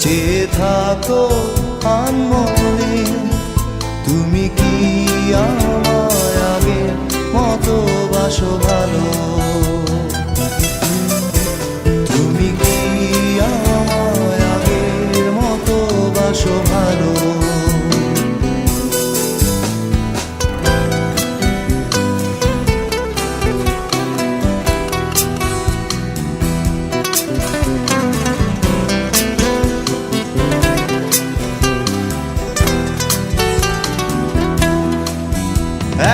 চেয়ে থাকো আনমনে, তুমি কি আমায় আগের মতো বাসো ভালো? তুমি কি আমায় আগের মতো বাসো ভালো?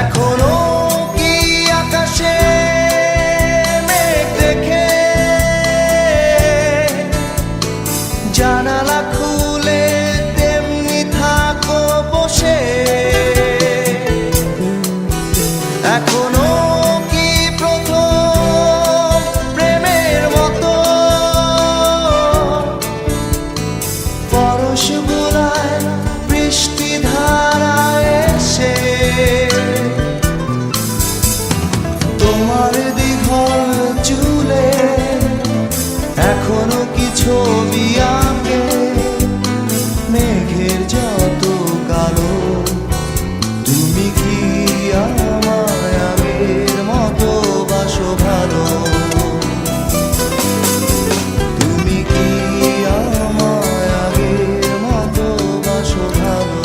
এখনো কি আকাশে মেঘ দেখে জানালা খুলে তেমনি থাকো বসে? এখনো কি প্রথম প্রেমের মতো পরশ বুলায় বৃষ্টি ধারায় এসে তোমার দীঘল চুলে এখনো কি ছবি আঁকে মেঘের যত কালো? তুমি কি আমায় আগের মতো বাসো ভালো? তুমি কি আমায় আগের মতো বাসো ভালো?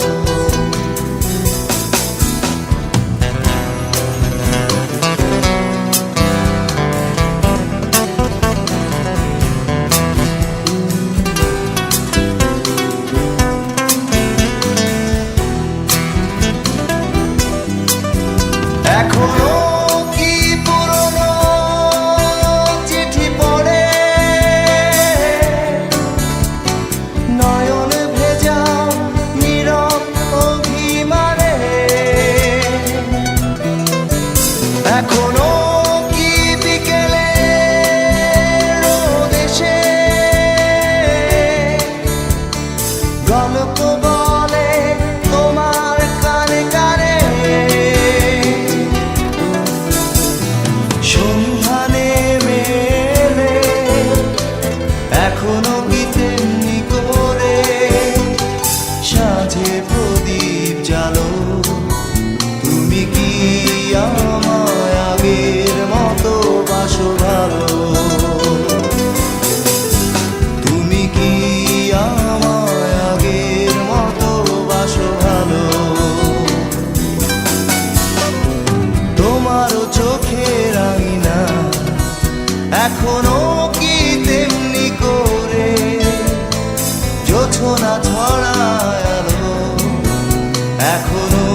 এখনো কি পুরনো চিঠি পড়ে নয়ন ভেজাও নীরব অভিমানে? এখনো কি বিকেলে রোদ এসে গল্প বলে তোমার কানে কানে? সন্ধ্যা নেমে এলে এখনো কি তেমনি করে সাঁঝে প্রদীপ জ্বালো? তুমি কি আমায় আগের মতো বাসো ভালো? তুমি কি আমায় আগের মতো বাসো ভালো? তোমারও চোখের আঙিনা এখনো কি তেমনি করে জোছনা ছড়ায় আলো? এখনো